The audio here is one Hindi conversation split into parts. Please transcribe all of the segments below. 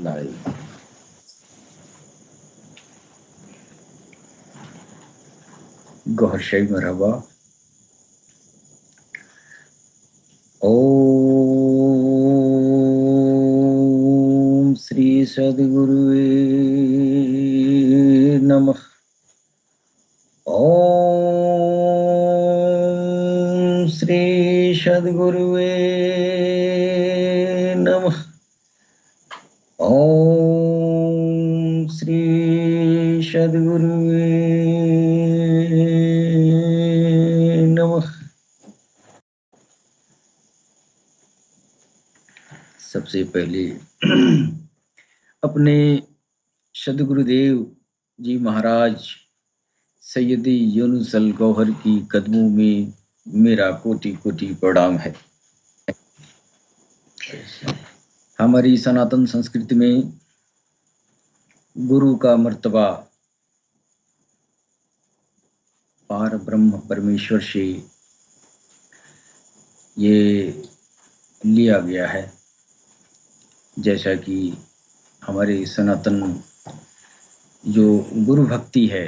लाइव गौहर शाही मरहबा। ओम श्री सद्गुरुवे नमः। ओम श्री सद्गुरुवे नमः। ओम श्री सद्गुरुवे नमः। सबसे पहले अपने सद्गुरुदेव जी महाराज सैयदी यूनुस अल गौहर की कदमों में मेरा कोटि कोटि प्रणाम है। हमारी सनातन संस्कृति में गुरु का मर्तबा पार ब्रह्म परमेश्वर से ये लिया गया है। जैसा कि हमारे सनातन जो गुरु भक्ति है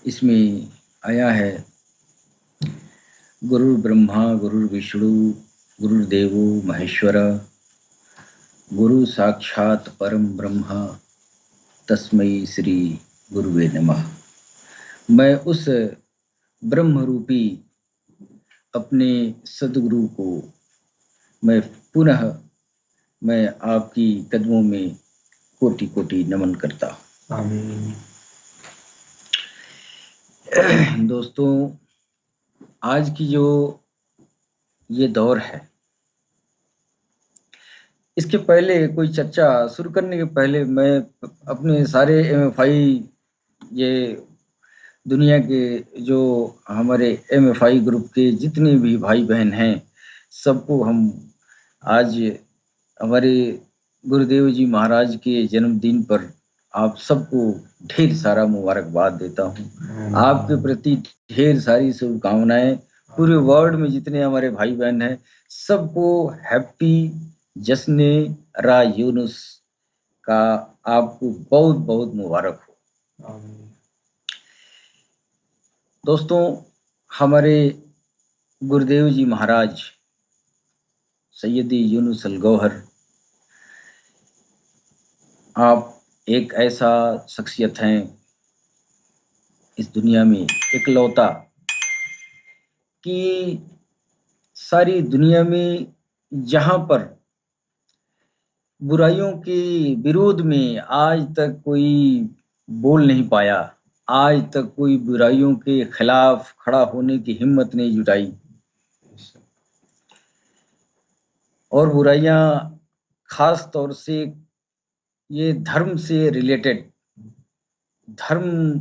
इसमें आया है, गुरु ब्रह्मा गुरु विष्णु गुरुदेवो महेश्वर गुरु साक्षात परम ब्रह्म तस्मै श्री गुरुवे नमः। मैं उस ब्रह्म रूपी अपने सद्गुरु को मैं पुनः आपकी कदमों में कोटि कोटि नमन करता हूँ। आमीन। दोस्तों, आज की जो ये दौर है, इसके पहले कोई चर्चा शुरू करने के पहले मैं अपने सारे MFI ये दुनिया के जो हमारे MFI ग्रुप के जितने भी भाई बहन हैं सबको हम आज हमारे गुरुदेव जी महाराज के जन्मदिन पर आप सबको ढेर सारा मुबारकबाद देता हूँ। आपके प्रति ढेर सारी शुभकामनाएं। पूरे वर्ल्ड में जितने हमारे भाई बहन हैं सबको हैप्पी जश्न रा यूनुस का आपको बहुत बहुत मुबारक हो। दोस्तों, हमारे गुरुदेव जी महाराज सैयदी यूनुस अल गौहर, आप एक ऐसा शख्सियत हैं इस दुनिया में इकलौता कि सारी दुनिया में जहां पर बुराइयों के विरोध में आज तक कोई बोल नहीं पाया, आज तक कोई बुराइयों के खिलाफ खड़ा होने की हिम्मत नहीं जुटाई, और बुराइयां खास तौर से ये धर्म से रिलेटेड, धर्म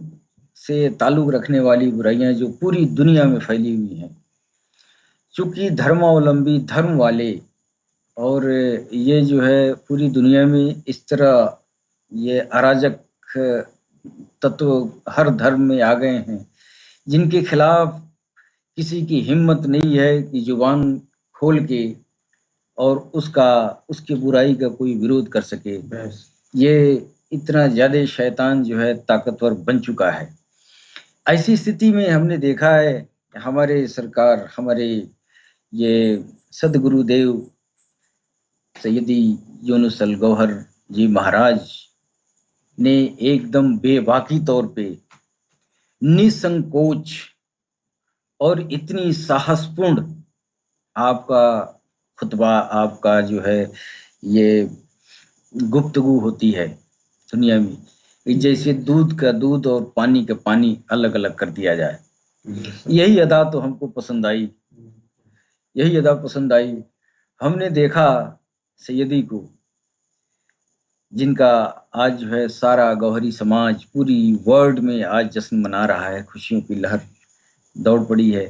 से ताल्लुक रखने वाली बुराइयां जो पूरी दुनिया में फैली हुई हैं। चूंकि धर्मावलंबी धर्म वाले और ये जो है पूरी दुनिया में इस तरह ये अराजक तत्व हर धर्म में आ गए हैं जिनके खिलाफ किसी की हिम्मत नहीं है कि जुबान खोल के और उसके बुराई का कोई विरोध कर सके। ये इतना ज्यादा शैतान जो है ताकतवर बन चुका है। ऐसी स्थिति में हमने देखा है हमारे सरकार, हमारे ये सद्गुरुदेव सैयदी यूनुस अल गौहर जी महाराज ने एकदम बेबाकी तौर पे निसंकोच और इतनी साहसपूर्ण आपका खुतबा, आपका जो है ये गुफ्तगू होती है दुनिया में, जैसे दूध का दूध और पानी का पानी अलग अलग कर दिया जाए। यही अदा तो हमको पसंद आई, यही अदा पसंद आई। हमने देखा सैयदी को, जिनका आज जो है सारा गौहरी समाज पूरी वर्ल्ड में आज जश्न मना रहा है, खुशियों की लहर दौड़ पड़ी है।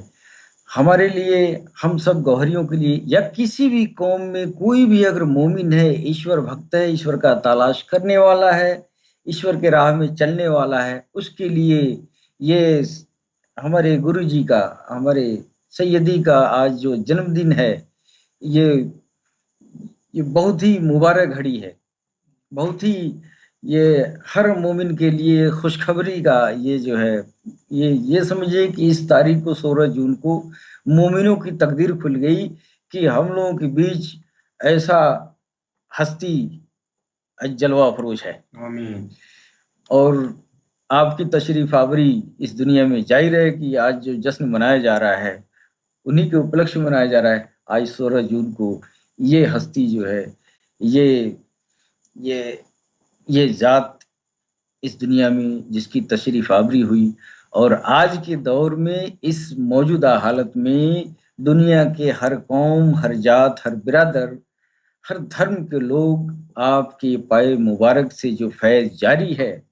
हमारे लिए, हम सब गौहरियों के लिए, या किसी भी कौम में कोई भी अगर मोमिन है, ईश्वर भक्त है, ईश्वर का तलाश करने वाला है, ईश्वर के राह में चलने वाला है, उसके लिए ये हमारे गुरु जी का, हमारे सैयदी का आज जो जन्मदिन है, ये बहुत ही मुबारक घड़ी है, बहुत ही ये हर मोमिन के लिए खुशखबरी का ये जो है, ये समझिए कि इस तारीख को 16 जून को मोमिनों की तकदीर खुल गई कि हम लोगों के बीच ऐसा हस्ती जलवा फरोश है। आमीन। और आपकी तशरीफ आवरी इस दुनिया में जाहिर है कि आज जो जश्न मनाया जा रहा है उन्हीं के उपलक्ष्य में मनाया जा रहा है। आज 16 जून को ये हस्ती जो है, ये ये जात इस दुनिया में जिसकी तशरीफ आवरी हुई, और आज के दौर में इस मौजूदा हालत में दुनिया के हर कौम, हर जात, हर बिरादर, हर धर्म के लोग आपके पाए मुबारक से जो फैज जारी है,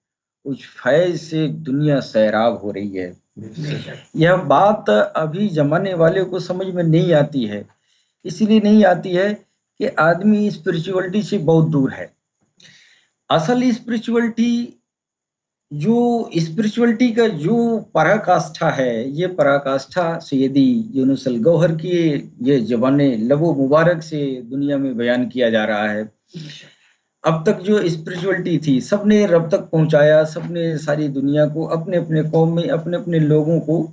उस फैज से दुनिया सैराब हो रही है। यह बात अभी जमाने वाले को समझ में नहीं आती है, इसलिए नहीं आती है कि आदमी स्पिरिचुअलिटी से बहुत दूर है। असल स्पिरिचुअलिटी का जो पराकाष्ठा है, ये पराकाष्ठा सैयदी यूनुस अल गौहर की ये ज़बाने लबो मुबारक से दुनिया में बयान किया जा रहा है। अब तक जो स्पिरिचुअलिटी थी सबने रब तक पहुंचाया, सबने सारी दुनिया को, अपने अपने कौम में अपने अपने लोगों को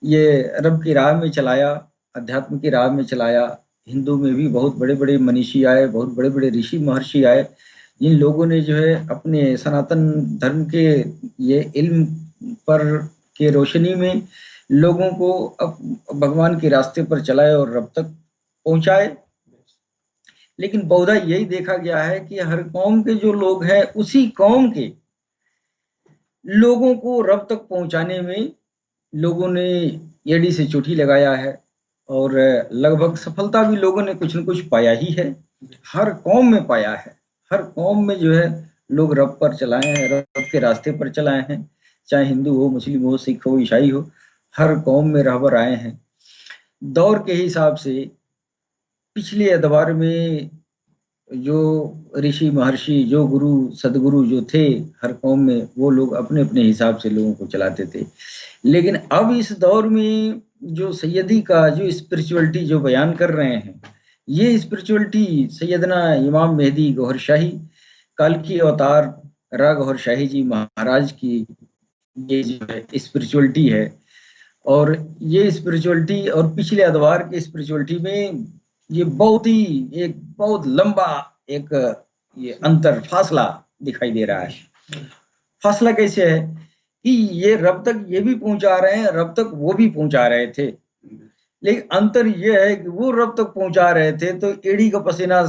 ये रब की राह में चलाया, अध्यात्म की राह में चलाया। हिंदू में भी बहुत बड़े बड़े मनीषी आए, बहुत बड़े बड़े ऋषि महर्षि आए। इन लोगों ने जो है अपने सनातन धर्म के ये इल्म पर के रोशनी में लोगों को भगवान के रास्ते पर चलाए और रब तक पहुंचाए। लेकिन बहुधा यही देखा गया है कि हर कौम के जो लोग हैं उसी कौम के लोगों को रब तक पहुंचाने में लोगों ने एड़ी से चोटी लगाया है, और लगभग सफलता भी लोगों ने कुछ न कुछ पाया ही है। हर कौम में पाया है, हर कौम में जो है लोग रब पर चलाए हैं, रब के रास्ते पर चलाए हैं, चाहे हिंदू हो, मुस्लिम हो, सिख हो, ईसाई हो, हर कौम में रहबर आए हैं। दौर के हिसाब से पिछले अदवार में जो ऋषि महर्षि, जो गुरु सदगुरु जो थे हर कौम में, वो लोग अपने अपने हिसाब से लोगों को चलाते थे। लेकिन अब इस दौर में जो सैयदी का जो स्पिरिचुअलिटी जो बयान कर रहे हैं, ये स्पिरिचुअलिटी सैयदना इमाम मेहदी गौहर शाही काल की अवतार रा गौहर शाही जी महाराज की ये जो है स्पिरिचुअलिटी है। और ये स्पिरिचुअलिटी और पिछले अदवार की स्पिरिचुअलिटी में ये बहुत ही एक बहुत लंबा एक ये अंतर फासला दिखाई दे रहा है। फासला कैसे है कि ये रब तक ये भी पहुंचा रहे हैं, रब तक वो भी पहुंचा रहे थे, लेकिन अंतर ये है कि वो रब तक पहुंचा रहे थे तो एड़ी का पसीना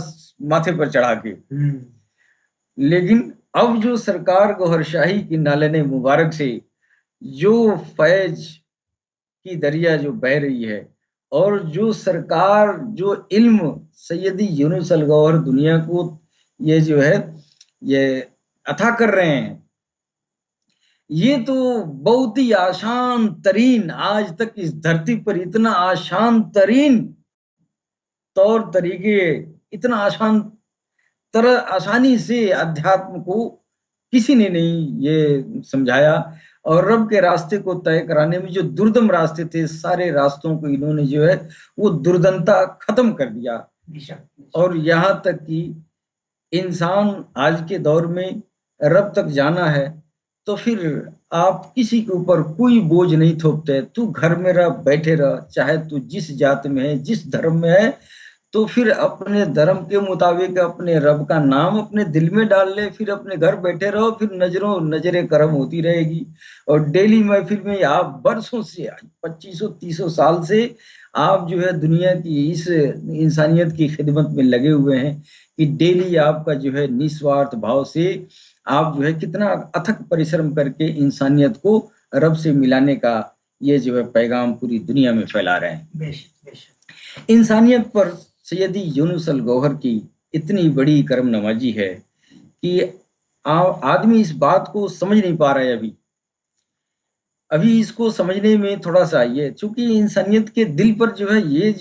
माथे पर चढ़ा के, लेकिन अब जो सरकार गौहर शाही की नालने मुबारक से जो फैज की दरिया जो बह रही है, और जो सरकार जो इल्म सैयदी यूनुस अल गौहर दुनिया को ये जो है ये अता कर रहे हैं, ये तो बहुत ही आसान तरीन, आज तक इस धरती पर इतना आसान तरीन तौर तरीके, इतना आसानी से अध्यात्म को किसी ने नहीं ये समझाया। और रब के रास्ते को तय कराने में जो दुर्दम रास्ते थे, सारे रास्तों को इन्होंने जो है वो दुर्दमता खत्म कर दिया। और यहाँ तक कि इंसान आज के दौर में रब तक जाना है तो फिर आप किसी के ऊपर कोई बोझ नहीं थोपते। तू घर में रह, बैठे रह, चाहे तू जिस जात में है, जिस धर्म में है, तो फिर अपने धर्म के मुताबिक अपने रब का नाम अपने दिल में डाल ले, फिर अपने घर बैठे रहो, फिर नजरे करम होती रहेगी। और डेली महफिल में आप बरसों से 2500-3000 साल से आप जो है दुनिया की इस इंसानियत की खिदमत में लगे हुए हैं कि डेली आपका जो है निस्वार्थ भाव से आप जो है कितना अथक परिश्रम करके इंसानियत को रब से मिलाने का ये जो है पैगाम पूरी दुनिया में फैला रहे हैं। इंसानियत पर सैयदी यूनुस अल गौहर की इतनी बड़ी करम नवाजी है कि आदमी इस बात को समझ नहीं पा रहा है। अभी इसको समझने में थोड़ा सा ये, चूंकि इंसानियत के दिल पर जो है ये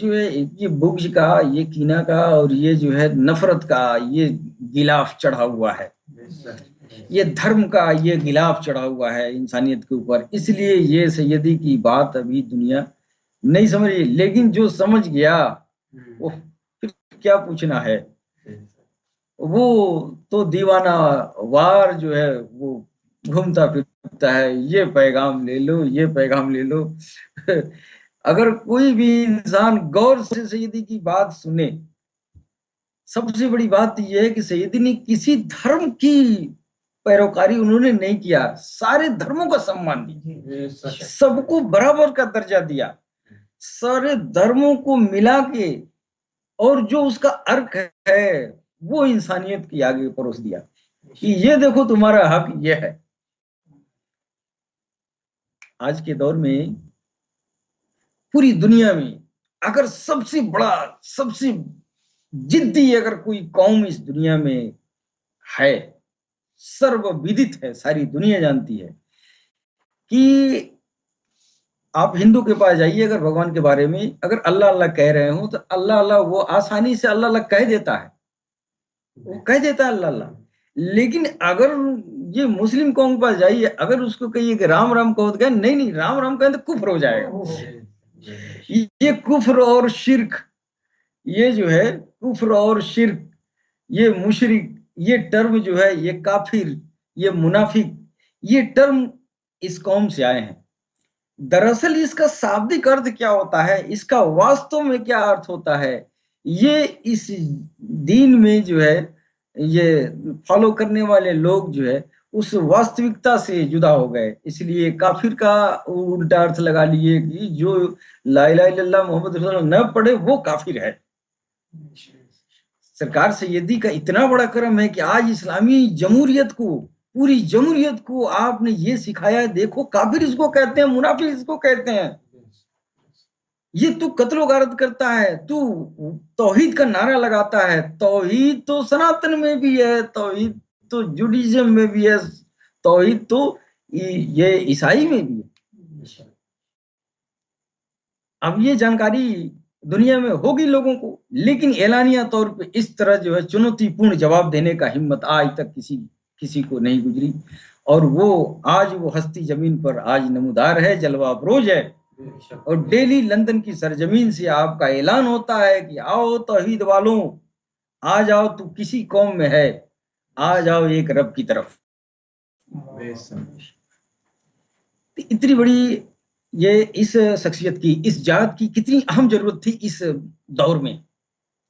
बुग़्ज़ का, ये कीना का और ये जो है नफरत का ये गिलाफ चढ़ा हुआ है, ये धर्म का ये गिलाफ चढ़ा हुआ है इंसानियत के ऊपर। इसलिए ये सैयदी की बात अभी दुनिया नहीं समझ रही, लेकिन जो समझ गया वो फिर क्या पूछना है। वो तो दीवाना वार जो है वो घूमता फिरता है, ये पैगाम ले लो, ये पैगाम ले लो। अगर कोई भी इंसान गौर से सैयदी की बात सुने, सबसे बड़ी बात यह है कि सैयदी ने किसी धर्म की पैरोकारी उन्होंने नहीं किया, सारे धर्मों का सम्मान दिया, सबको बराबर का दर्जा दिया, सारे धर्मों को मिला के, और जो उसका अर्थ है वो इंसानियत की आगे परोस दिया कि ये देखो तुम्हारा हक ये है। आज के दौर में पूरी दुनिया में अगर सबसे बड़ा, सबसे जिद्दी अगर कोई कौम इस दुनिया में है, सर्वविदित है, सारी दुनिया जानती है कि आप हिंदू के पास जाइए, अगर भगवान के बारे में अगर अल्लाह अल्लाह कह रहे हो तो अल्लाह अल्लाह वो आसानी से अल्लाह अल्लाह कह देता है, वो कह देता है अल्लाह अल्लाह। लेकिन अगर ये मुस्लिम कौम के पास जाइए, अगर उसको कहिए कि राम राम कहो तो कहे नहीं नहीं, राम राम कहें तो कुफ्र हो जाएगा। ये कुफ्र और शिर्क, ये जो है कुफ्र और शिर्क, ये मुशरिक, ये टर्म जो है, ये काफिर, ये मुनाफिक, ये टर्म इस कौम से आए हैं। दरअसल इसका शाब्दिक अर्थ क्या होता है, इसका वास्तव में क्या अर्थ होता है, ये इस दीन में जो है ये फॉलो करने वाले लोग जो है उस वास्तविकता से जुदा हो गए। इसलिए काफिर का उल्टा अर्थ लगा लिए कि जो ला इलाहा इल्लल्लाह मोहम्मद रसूलुल्लाह न पढ़े वो काफिर है। सरकार सैयदी का इतना बड़ा करम है कि आज इस्लामी जमहूरियत को, पूरी जमहूरियत को आपने ये सिखाया है। देखो काफिर इसको कहते हैं, मुनाफिक इसको कहते हैं। ये तू कत्लो गारत करता है, तू तौहीद का नारा लगाता है, तौहीद तो सनातन में भी है, तौहीद तो जुडिज्म में भी है, तौहीद तो ये ईसाई में भी है। अब ये जानकारी दुनिया में होगी लोगों को, लेकिन एलानिया तौर पे इस तरह जो है चुनौतीपूर्ण जवाब देने का हिम्मत आज तक किसी को नहीं गुजरी। और वो आज वो हस्ती जमीन पर आज नमूदार है, जलवा अफरोज है। और डेली लंदन की सरजमीन से आपका ऐलान होता है कि आओ तौहीद वालों, आ जाओ, तू किसी कौम में है, आ जाओ एक रब की तरफ। इतनी बड़ी ये इस शख्सियत की, इस जात की कितनी अहम जरूरत थी इस दौर में,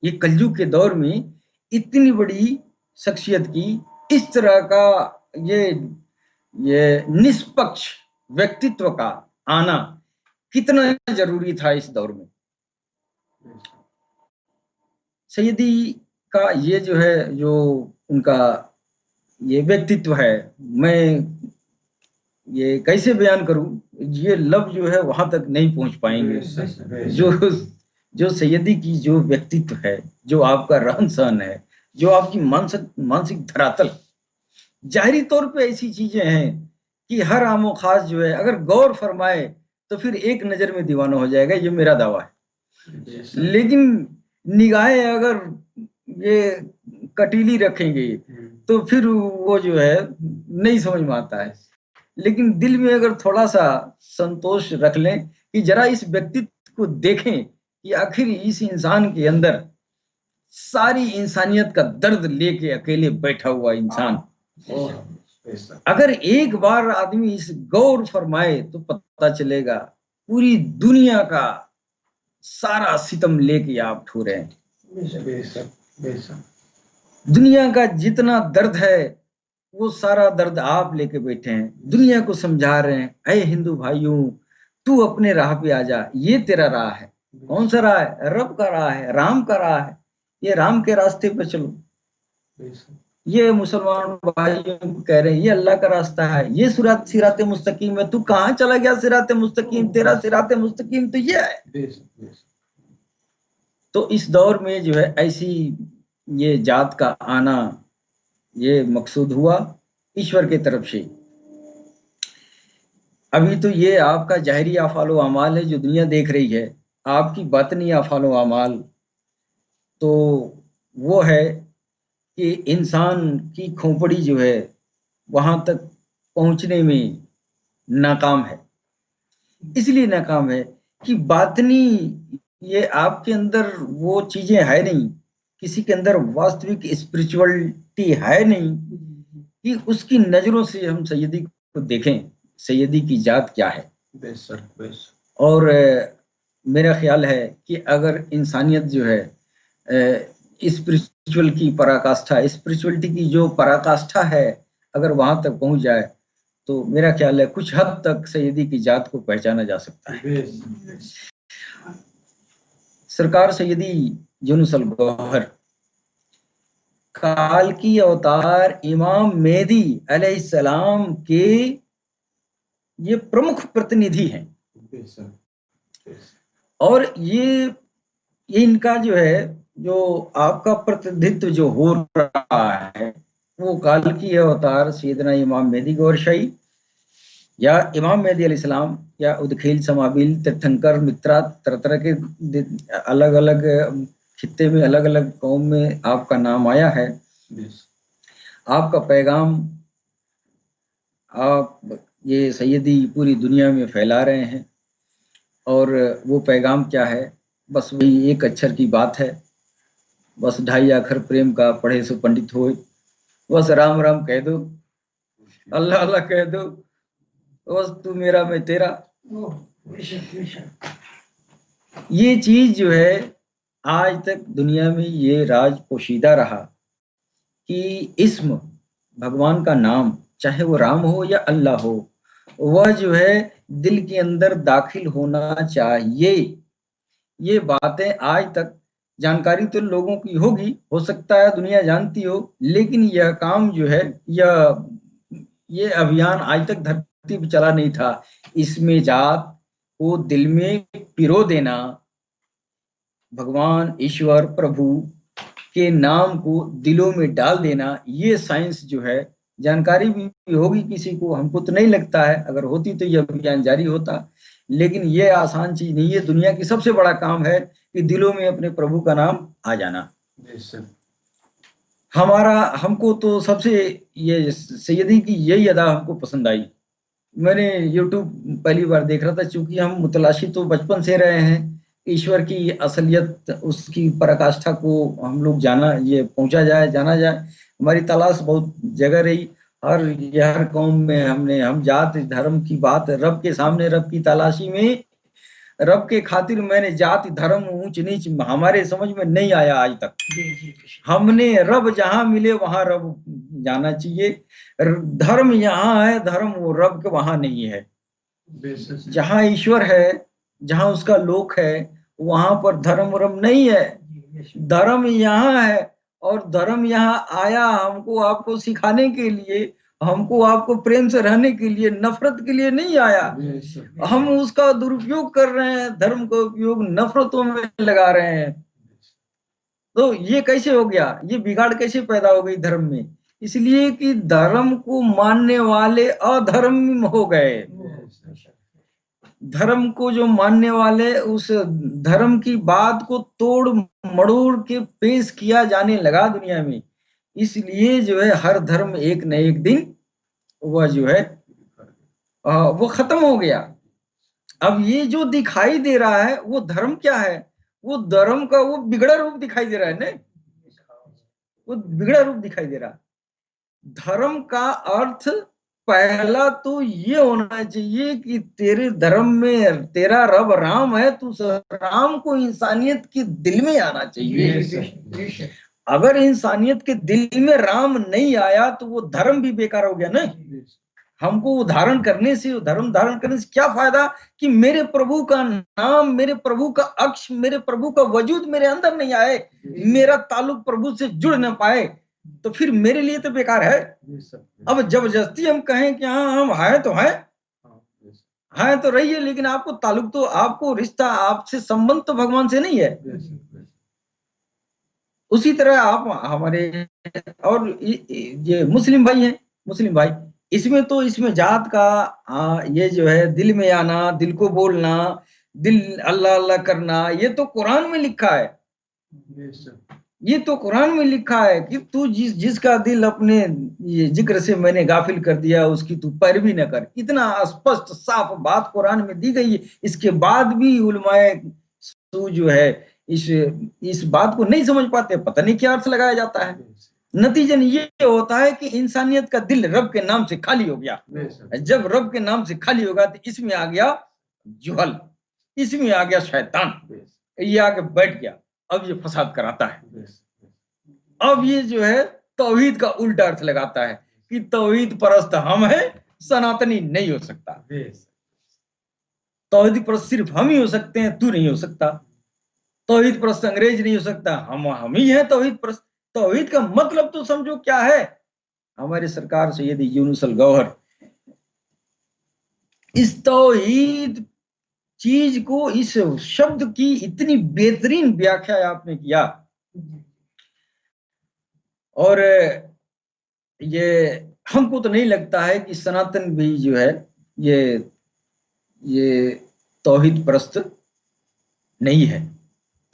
ये कलयुग के दौर में इतनी बड़ी शख्सियत की इस तरह का ये निष्पक्ष व्यक्तित्व का आना कितना जरूरी था इस दौर में। सैयदी का ये जो है, जो उनका ये व्यक्तित्व है, मैं ये कैसे बयान करूं, ये लफ्ज जो है वहां तक नहीं पहुंच पाएंगे। जो सैयदी की जो व्यक्तित्व है, जो आपका रहन सहन है, जो आपकी मानसिक धरातल, जाहिरी तौर पे ऐसी चीजें हैं कि हर आमो खास जो है अगर गौर फरमाए तो फिर एक नजर में दीवाना हो जाएगा, ये मेरा दावा है। लेकिन निगाहें अगर ये कटीली रखेंगे तो फिर वो जो है नहीं समझ में आता है। लेकिन दिल में अगर थोड़ा सा संतोष रख लें कि जरा इस व्यक्तित्व को देखें कि आखिर इस इंसान के अंदर सारी इंसानियत का दर्द लेके अकेले बैठा हुआ इंसान, अगर एक बार आदमी इस गौर फरमाए तो पता चलेगा पूरी दुनिया का सारा सितम लेके आप ठो रहे हैं। दुनिया का जितना दर्द है वो सारा दर्द आप लेके बैठे हैं, दुनिया को समझा रहे हैं, अरे हिंदू भाइयों तू अपने राह पे आ जा, ये तेरा राह है। कौन सा राह है? रब का राह है, राम का राह है, ये राम के रास्ते पे चलो। ये मुसलमान भाइयों को कह रहे हैं ये अल्लाह का रास्ता है, ये सिराते मुस्तकीम है। तू कहाँ चला गया सिराते मुस्तकीम? तेरा सिराते मुस्तकीम तो ये है। तो इस दौर में जो है ऐसी ये जात का आना ये मकसूद हुआ ईश्वर के तरफ से। अभी तो ये आपका जाहिरी आफालो अमाल है जो दुनिया देख रही है, आपकी बातनी आफालो अमाल तो वो है कि इंसान की खोपड़ी जो है वहां तक पहुंचने में नाकाम है। इसलिए नाकाम है कि बातनी ये आपके अंदर वो चीजें है नहीं किसी के अंदर वास्तविक स्पिरिचुअलिटी है नहीं कि उसकी नजरों से हम सैयदी को देखें, सैयदी की जात क्या है। और मेरा ख्याल है कि अगर इंसानियत जो है स्पिरिचुअल की पराकाष्ठा, स्पिरिचुअलिटी की जो पराकाष्ठा है, अगर वहां तक पहुंच जाए तो मेरा ख्याल है कुछ हद तक सैयदी की जात को पहचाना जा सकता है। सरकार सैयदी यूनुस अल गौहर काल की अवतार इमाम मेहदी अलैहिस्सलाम के ये प्रमुख प्रतिनिधि हैं। और ये इनका जो है, जो आपका प्रतिनिधित्व जो हो रहा है, वो काल की अवतार सैयदना इमाम मेहदी गौहर शाही या इमाम मेहदी अलैहिस्सलाम या उदखील समाबिल तीर्थंकर मित्रा, तरह तरह के अलग अलग खित्ते में अलग अलग कौम में आपका नाम आया है। आपका पैगाम आप ये सैयदी पूरी दुनिया में फैला रहे हैं। और वो पैगाम क्या है? बस वही एक अक्षर की बात है, बस 2.5 अक्षर प्रेम का पढ़े सो पंडित होए, बस राम राम कह दो, अल्लाह अल्लाह कह दो, बस तू मेरा मैं तेरा। ये चीज जो है आज तक दुनिया में ये राज पोशीदा रहा कि इस्म, भगवान का नाम, चाहे वो राम हो या अल्लाह हो, वह जो है दिल के अंदर दाखिल होना चाहिए। ये बातें आज तक जानकारी तो लोगों की होगी, हो सकता है दुनिया जानती हो, लेकिन यह काम जो है, ये अभियान आज तक धरती पर चला नहीं था। इसमें जात को दिल में पिरो देना, भगवान ईश्वर प्रभु के नाम को दिलों में डाल देना, ये साइंस जो है जानकारी भी होगी किसी को, हमको तो नहीं लगता है, अगर होती तो यह अभियान जारी होता। लेकिन ये आसान चीज नहीं है। दुनिया की सबसे बड़ा काम है कि दिलों में अपने प्रभु का नाम आ जाना। हमको तो सबसे ये सैयदी की यही अदा हमको पसंद आई। मैंने YouTube पहली बार देख रहा था, चूंकि हम मुतलाशी तो बचपन से रहे हैं, ईश्वर की असलियत, उसकी पराकाष्ठा को हम लोग जाना जाए, हमारी तलाश बहुत जगह रही। हर कौम में हम जात धर्म की बात, रब के सामने, रब की तलाशी में, रब के खातिर मैंने जाति धर्म ऊंच नीच हमारे समझ में नहीं आया आज तक। हमने रब जहां मिले वहां रब जाना चाहिए। धर्म यहाँ है, धर्म वो रब के वहां नहीं है। जहां ईश्वर है, जहां उसका लोक है, वहां पर धर्म वरम नहीं है। धर्म यहाँ है, और धर्म यहाँ आया हमको आपको सिखाने के लिए, हमको आपको प्रेम से रहने के लिए, नफरत के लिए नहीं आया। हम उसका दुरुपयोग कर रहे हैं, धर्म का उपयोग नफरतों में लगा रहे हैं। तो ये कैसे हो गया? ये बिगाड़ कैसे पैदा हो गई धर्म में? इसलिए कि धर्म को मानने वाले अधर्म हो गए। धर्म को जो मानने वाले, उस धर्म की बात को तोड़ मड़ोड़ के पेश किया जाने लगा दुनिया में। इसलिए जो है हर धर्म एक न एक दिन वह जो है वो खत्म हो गया। अब ये जो दिखाई दे रहा है वो धर्म क्या है? वो धर्म का वो बिगड़ा रूप दिखाई दे रहा है। नहीं, वो बिगड़ा रूप दिखाई दे रहा। धर्म का अर्थ पहला तो ये होना चाहिए कि तेरे धर्म में तेरा रब राम है, तू राम को इंसानियत के दिल में आना चाहिए। अगर इंसानियत के दिल में राम नहीं आया तो वो धर्म भी बेकार हो गया ना। हमको वो धारण करने से, धर्म धारण करने से क्या फायदा कि मेरे प्रभु का नाम, मेरे प्रभु का अक्ष, मेरे प्रभु का वजूद मेरे अंदर नहीं आए, मेरा ताल्लुक प्रभु से जुड़ न पाए, तो फिर मेरे लिए तो बेकार है। अब जबरदस्ती हम कहें कि हाँ हम हैं तो हैं तो रहिए, लेकिन आपको ताल्लुक तो, आपको रिश्ता, आपसे संबंध तो भगवान से नहीं है। उसी तरह आप हमारे और ये मुस्लिम भाई हैं, मुस्लिम भाई, इसमें तो इसमें जात का ये जो है दिल में आना, दिल को बोलना, दिल अल्लाह अल्लाह करना, ये तो कुरान में लिखा है। ये तो कुरान में लिखा है कि तू जिसका दिल अपने ये जिक्र से मैंने गाफिल कर दिया उसकी तू पैरवी न कर। इतना स्पष्ट साफ बात कुरान में दी गई है। इसके बाद भी उलमाए जो है इस बात को नहीं समझ पाते, पता नहीं क्या अर्थ लगाया जाता है। नतीजन ये होता है कि इंसानियत का दिल रब के नाम से खाली हो गया। जब रब के नाम से खाली होगा तो इसमें आ गया जुहल, इसमें आ गया शैतान, ये आके बैठ गया, अब ये फसाद कराता है। अब ये जो है तौहीद का उल्टा अर्थ लगाता है कि तौहीद परस्त हम है, सनातनी नहीं हो सकता। तौहीद परस्त सिर्फ हम ही हो सकते हैं, तू नहीं हो सकता। तौहीद परस्त अंग्रेज नहीं हो सकता, हम ही है तौहीद परस्त। तौहीद का मतलब तो समझो क्या है। हमारे सरकार सैयदी यूनुसल गौहर इस तौहीद चीज को, इस शब्द की इतनी बेहतरीन व्याख्या आपने किया। और ये हमको तो नहीं लगता है कि सनातन भी जो है ये तौहीद परस्त नहीं है।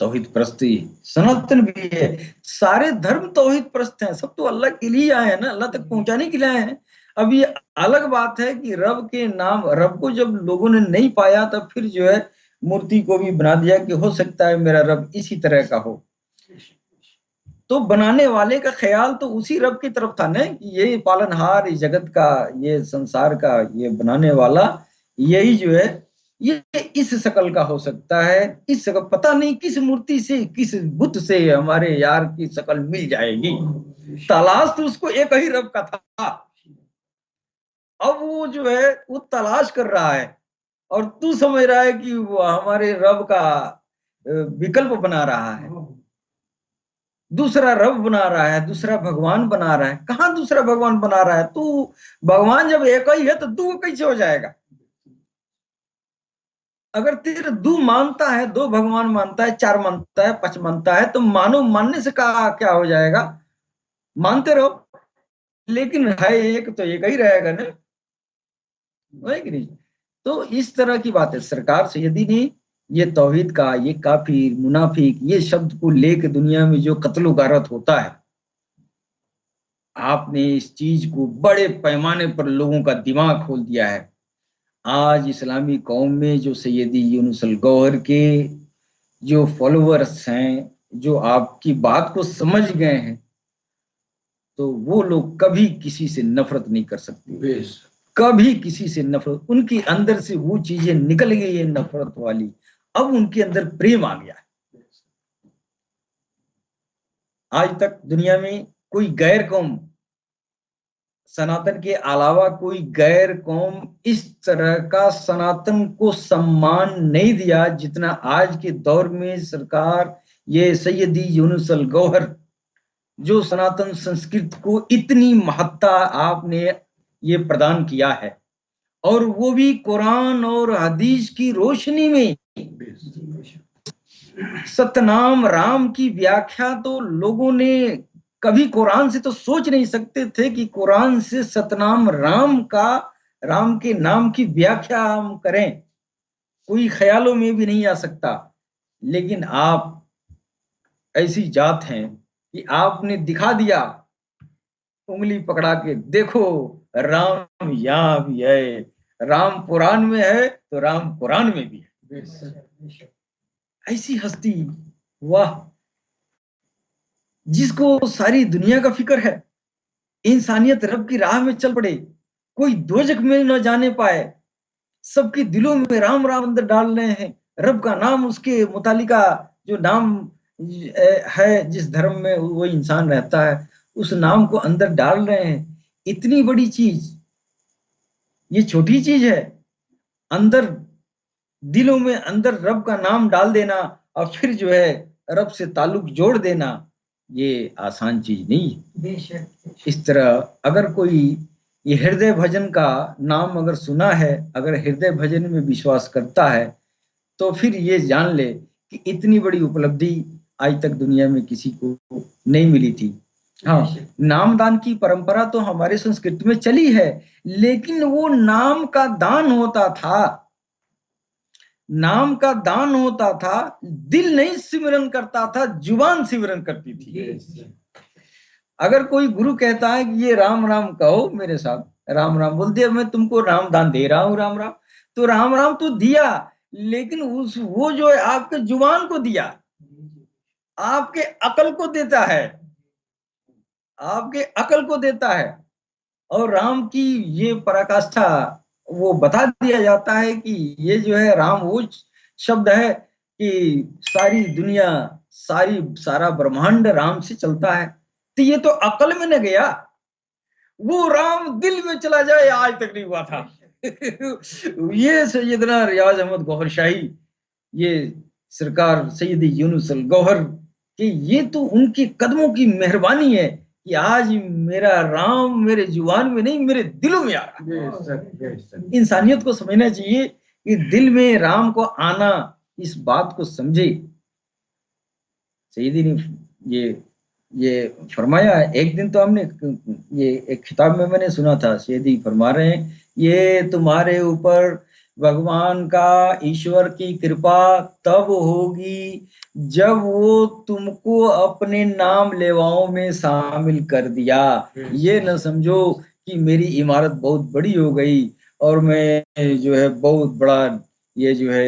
तौहीद परस्ती सनातन भी है, सारे धर्म तौहीद परस्त हैं, सब तो अल्लाह के लिए आए हैं ना, अल्लाह तक पहुंचाने के लिए आए हैं। अब ये अलग बात है कि रब के नाम, रब को जब लोगों ने नहीं पाया तब फिर जो है मूर्ति को भी बना दिया कि हो सकता है मेरा रब इसी तरह का हो। तो बनाने वाले का ख्याल तो उसी रब की तरफ था ना, कि ये पालनहार, ये जगत का, ये संसार का ये बनाने वाला यही जो है ये इस शकल का हो सकता है। इस शकल, पता नहीं किस मूर्ति से, किस बुत से हमारे यार की शकल मिल जाएगी। तलाश तो उसको एक ही रब का था। अब वो जो है वो तलाश कर रहा है और तू समझ रहा है कि वो हमारे रब का विकल्प बना रहा है, दूसरा रब बना रहा है, दूसरा भगवान बना रहा है। कहाँ दूसरा भगवान बना रहा है? तू भगवान जब एक ही है तो दो कैसे हो जाएगा? अगर तेरे दो मानता है, दो भगवान मानता है, चार मानता है, पांच मानता है, तो मानो, मानने से क्या हो जाएगा? मानते रहो, लेकिन है एक तो एक ही रहेगा ना, है कि नहीं? तो इस तरह की बात है। सरकार सैयदी ने ये तौहीद का, ये काफिर, मुनाफिक, ये शब्द को लेकर दुनिया में जो कत्लो गारत होता है, आपने इस चीज को बड़े पैमाने पर लोगों का दिमाग खोल दिया है। आज इस्लामी कौम में जो सैयदी यूनुसल गौहर के जो फॉलोअर्स हैं, जो आपकी बात को समझ गए हैं, तो वो लोग कभी किसी से नफरत नहीं कर सकते, कभी किसी से नफरत। उनके अंदर से वो चीजें निकल गई है नफरत वाली, अब उनके अंदर प्रेम आ गया है। आज तक दुनिया में कोई गैर कौम, सनातन के अलावा कोई गैर कौम इस तरह का सनातन को सम्मान नहीं दिया जितना आज के दौर में सरकार ये सैयदी यूनुसल गौहर, जो सनातन संस्कृत को इतनी महत्ता आपने ये प्रदान किया है, और वो भी कुरान और हदीस की रोशनी में। सतनाम राम की व्याख्या तो लोगों ने कभी कुरान से तो सोच नहीं सकते थे कि कुरान से सतनाम राम का, राम के नाम की व्याख्या हम करें, कोई ख्यालों में भी नहीं आ सकता। लेकिन आप ऐसी जात हैं कि आपने दिखा दिया, उंगली पकड़ा के, देखो राम यहाँ भी है, राम पुराण में है तो राम कुरान में भी है। ऐसी हस्ती, वाह, जिसको सारी दुनिया का फिक्र है, इंसानियत रब की राह में चल पड़े, कोई दोजख में न जाने पाए, सबके दिलों में राम राम अंदर डाल रहे हैं, रब का नाम, उसके मुतालिका जो नाम है, जिस धर्म में वो इंसान रहता है उस नाम को अंदर डाल रहे हैं। इतनी बड़ी चीज, ये छोटी चीज है? अंदर दिलों में अंदर रब का नाम डाल देना और फिर जो है रब से ताल्लुक जोड़ देना, ये आसान चीज नहीं है। इस तरह अगर कोई ये हृदय भजन का नाम अगर सुना है, अगर हृदय भजन में विश्वास करता है, तो फिर ये जान ले कि इतनी बड़ी उपलब्धि आज तक दुनिया में किसी को नहीं मिली थी। हाँ, नामदान की परंपरा तो हमारे संस्कृति में चली है, लेकिन वो नाम का दान होता था, नाम का दान होता था, दिल नहीं सिमरन करता था, जुबान सिमरन करती थी। अगर कोई गुरु कहता है कि ये राम राम कहो मेरे साथ, राम राम बोल दिया, मैं तुमको राम दान दे रहा हूं, राम राम, तो राम राम तो दिया, लेकिन वो जो है आपके जुबान को दिया, आपके अकल को देता है, आपके अकल को देता है। और राम की ये पराकाष्ठा वो बता दिया जाता है कि ये जो है राम वो शब्द है कि सारी दुनिया, सारा ब्रह्मांड राम से चलता है। तो ये तो अकल में न गया, वो राम दिल में चला जाए आज तक नहीं हुआ था। ये सैयदना रियाज अहमद गौहर शाही, ये सरकार सैयदी यूनुस अल गौहर कि ये तो उनके कदमों की मेहरबानी है कि आज मेरा राम मेरे जुबान में नहीं मेरे दिलों में आ रहा है। इंसानियत को समझना चाहिए कि दिल में राम को आना, इस बात को समझे। सैयदी ने ये फरमाया, एक दिन तो हमने ये एक खिताब में मैंने सुना था, सैयदी फरमा रहे हैं, ये तुम्हारे ऊपर भगवान का, ईश्वर की कृपा तब होगी जब वो तुमको अपने नाम लेवाओं में शामिल कर दिया। ये न समझो कि मेरी इमारत बहुत बड़ी हो गई और मैं जो है बहुत बड़ा ये जो है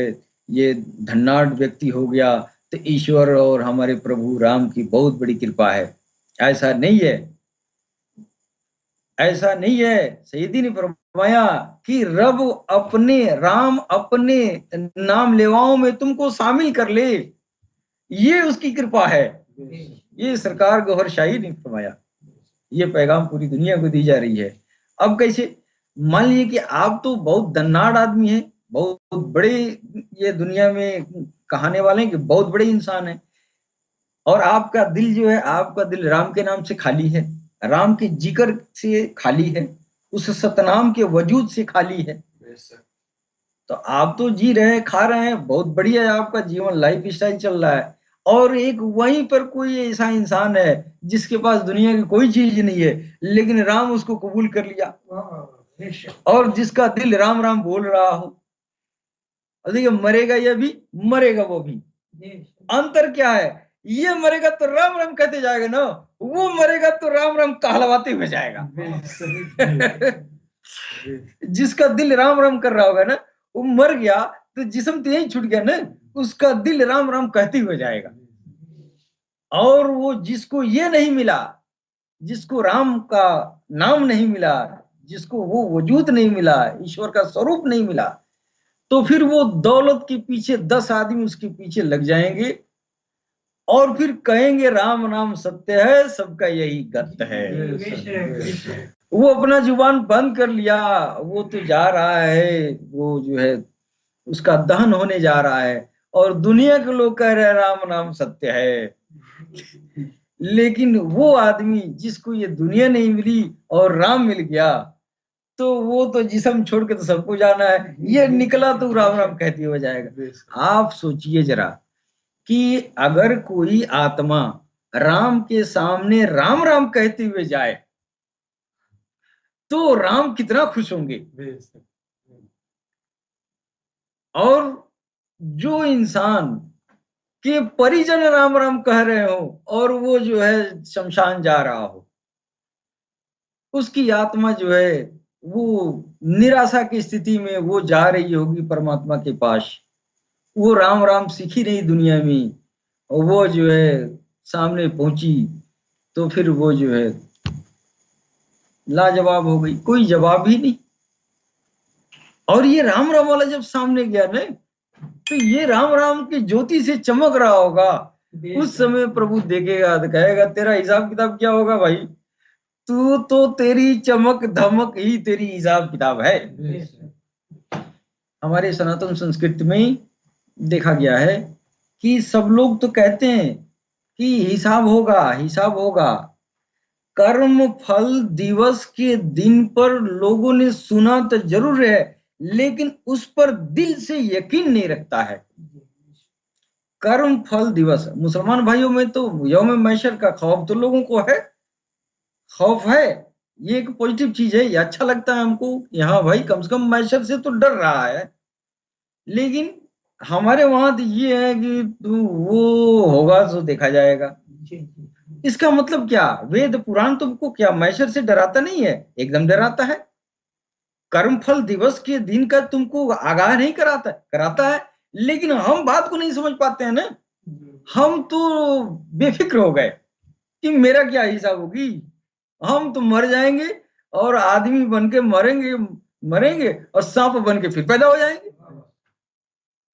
ये धन्नाढ्य व्यक्ति हो गया, तो ईश्वर और हमारे प्रभु राम की बहुत बड़ी कृपा है। ऐसा नहीं है, ऐसा नहीं है। सैयदी ने फरमाया कि रब अपने, राम अपने नाम लेवाओं में तुमको शामिल कर ले, ये उसकी कृपा है। ये सरकार गौहर शाही ने फरमाया। ये पैगाम पूरी दुनिया को दी जा रही है। अब कैसे, मान लीजिए कि आप तो बहुत धन्नाढ्य आदमी हैं, बहुत बड़े ये दुनिया में कहाने वाले हैं कि बहुत बड़े इंसान हैं, और आपका दिल जो है, आपका दिल राम के नाम से खाली है, राम के जिक्र से खाली है, उस सतनाम के वजूद से खाली है। तो आप तो जी रहे हैं, खा रहे हैं, बहुत बढ़िया है आपका जीवन, लाइफ स्टाइल चल रहा है। और एक वहीं पर कोई ऐसा इंसान है जिसके पास दुनिया की कोई चीज नहीं है, लेकिन राम उसको कबूल कर लिया, और जिसका दिल राम राम बोल रहा हो। देखिए, मरेगा ये भी, मरेगा वो भी, अंतर क्या है? ये मरेगा तो राम राम कहते जाएगा ना, वो मरेगा तो राम राम कहलवाते हुए जाएगा। जिसका दिल राम राम कर रहा होगा ना, वो मर गया तो जिस्म तो यही छूट गया ना, उसका दिल राम राम कहते हुए जाएगा। और वो जिसको ये नहीं मिला, जिसको राम का नाम नहीं मिला, जिसको वो वजूद नहीं मिला, ईश्वर का स्वरूप नहीं मिला, तो फिर वो दौलत के पीछे 10 आदमी उसके पीछे लग जाएंगे और फिर कहेंगे राम नाम सत्य है, सबका यही गत है। वो अपना जुबान बंद कर लिया, वो तो जा रहा है, वो जो है उसका दहन होने जा रहा है, और दुनिया के लोग कह रहे हैं राम नाम सत्य है। लेकिन वो आदमी जिसको ये दुनिया नहीं मिली और राम मिल गया, तो वो तो जिस्म छोड़ के तो सबको जाना है, ये निकला तो राम राम कहती हो जाएगा। आप सोचिए जरा कि अगर कोई आत्मा राम के सामने राम राम कहते हुए जाए तो राम कितना खुश होंगे। और जो इंसान के परिजन राम राम कह रहे हो और वो जो है शमशान जा रहा हो, उसकी आत्मा जो है वो निराशा की स्थिति में वो जा रही होगी परमात्मा के पास। वो राम राम सीखी नहीं दुनिया में, और वो जो है सामने पहुंची तो फिर वो जो है लाजवाब हो गई, कोई जवाब ही नहीं। और ये राम राम वाला जब सामने गया ना, तो ये राम राम की ज्योति से चमक रहा होगा। उस समय प्रभु देखेगा तो कहेगा तेरा हिसाब किताब क्या होगा भाई, तू तो, तेरी चमक धमक ही तेरी हिसाब किताब है। हमारे सनातन संस्कृति में देखा गया है कि सब लोग तो कहते हैं कि हिसाब होगा, हिसाब होगा। कर्म फल दिवस के दिन पर लोगों ने सुना तो जरूर है, लेकिन उस पर दिल से यकीन नहीं रखता है। कर्म फल दिवस, मुसलमान भाइयों में तो यौम महशर का खौफ तो लोगों को है, खौफ है, ये एक पॉजिटिव चीज है, ये अच्छा लगता है हमको। यहाँ भाई कम से कम महशर से तो डर रहा है। लेकिन हमारे वहां तो ये है कि तू वो होगा तो देखा जाएगा। इसका मतलब क्या? वेद पुराण तुमको क्या महशर से डराता नहीं है? एकदम डराता है। कर्मफल दिवस के दिन का तुमको आगाह नहीं कराता, कराता है, लेकिन हम बात को नहीं समझ पाते हैं ना। हम तो बेफिक्र हो गए कि मेरा क्या हिसाब होगी, हम तो मर जाएंगे और आदमी बन के मरेंगे मरेंगे और सांप बन के फिर पैदा हो जाएंगे,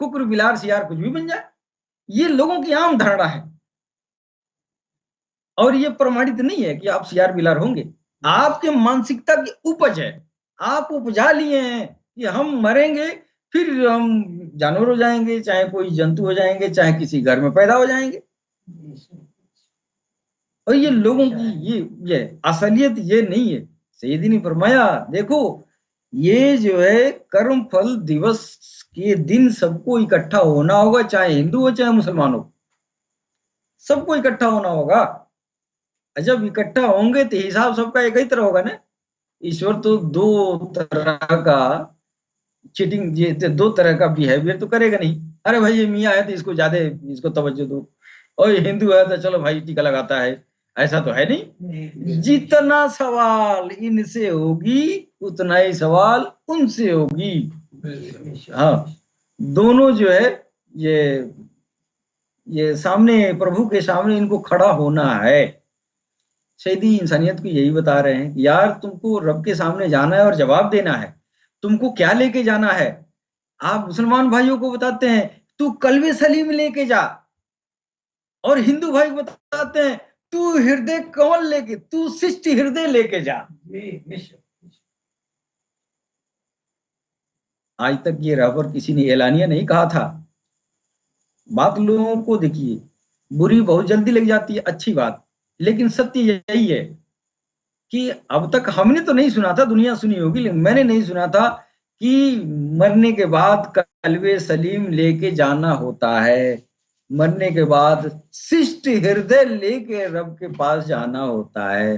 कुकुर बिलार सियार कुछ भी बन जाए। ये लोगों की आम धारणा है और ये प्रमाणित नहीं है कि आप सियार बिलार होंगे, आपके मानसिकता की उपज है। आप उपजा लिए हैं कि हम मरेंगे फिर हम जानवर हो जाएंगे, चाहे कोई जंतु हो जाएंगे, चाहे किसी घर में पैदा हो जाएंगे। और ये लोगों की ये असलियत ये नहीं है। सैयदी ने फरमाया देखो ये जो है कर्म फल दिवस के दिन सबको इकट्ठा होना होगा, चाहे हिंदू हो चाहे मुसलमान हो, सबको इकट्ठा होना होगा। जब इकट्ठा होंगे तो हिसाब सबका एक ही तरह होगा ना। ईश्वर तो दो तरह का चीटिंग, ये दो तरह का बिहेवियर तो करेगा नहीं। अरे भाई ये मियाँ है तो इसको ज्यादा इसको तवज्जो दो, और ये हिंदू है तो चलो भाई टीका लगाता है, ऐसा तो है नहीं। जितना सवाल इनसे होगी उतना ही सवाल उनसे होगी। हाँ, दोनों जो है ये सामने प्रभु के सामने इनको खड़ा होना है। सैयदी इंसानियत को यही बता रहे हैं कि यार तुमको रब के सामने जाना है और जवाब देना है। तुमको क्या लेके जाना है? आप मुसलमान भाइयों को बताते हैं तू कल्बे सलीम लेके जा, और हिंदू भाई बताते हैं तू हृदय कमल लेके, तू शिष्ट हृदय लेके जा। आज तक ये रहबर किसी ने एलानिया नहीं कहा था। बात लोगों को देखिए बुरी बहुत जल्दी लग जाती है, अच्छी बात, लेकिन सत्य यही है कि अब तक हमने तो नहीं सुना था, दुनिया सुनी होगी लेकिन मैंने नहीं सुना था कि मरने के बाद कल्बे सलीम लेके जाना होता है, मरने के बाद शिष्ट हृदय लेके रब के पास जाना होता है।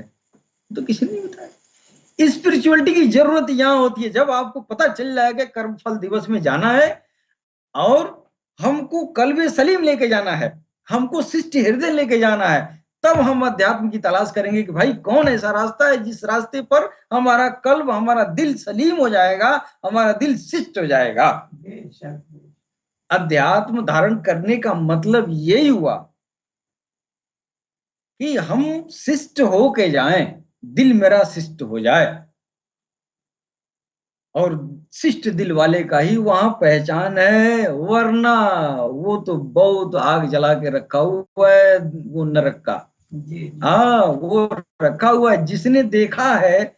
तो किसी ने नहीं बताया। स्पिरिचुअलिटी की जरूरत यहां होती है जब आपको पता चल जाएगा कर्म फल दिवस में जाना है और हमको कल्बे सलीम लेके जाना है, हमको शिष्ट हृदय लेके जाना है, तब हम अध्यात्म की तलाश करेंगे कि भाई कौन ऐसा रास्ता है जिस रास्ते पर हमारा कल्ब, हमारा दिल सलीम हो जाएगा, हमारा दिल शिष्ट हो जाएगा। अध्यात्म धारण करने का मतलब यही हुआ कि हम शिष्ट होके जाएं, दिल मेरा शिष्ट हो जाए, और शिष्ट दिल वाले का ही वहां पहचान है, वरना वो तो बहुत आग जला के रखा हुआ है वो नरक का। हाँ, वो रखा हुआ है, जिसने देखा है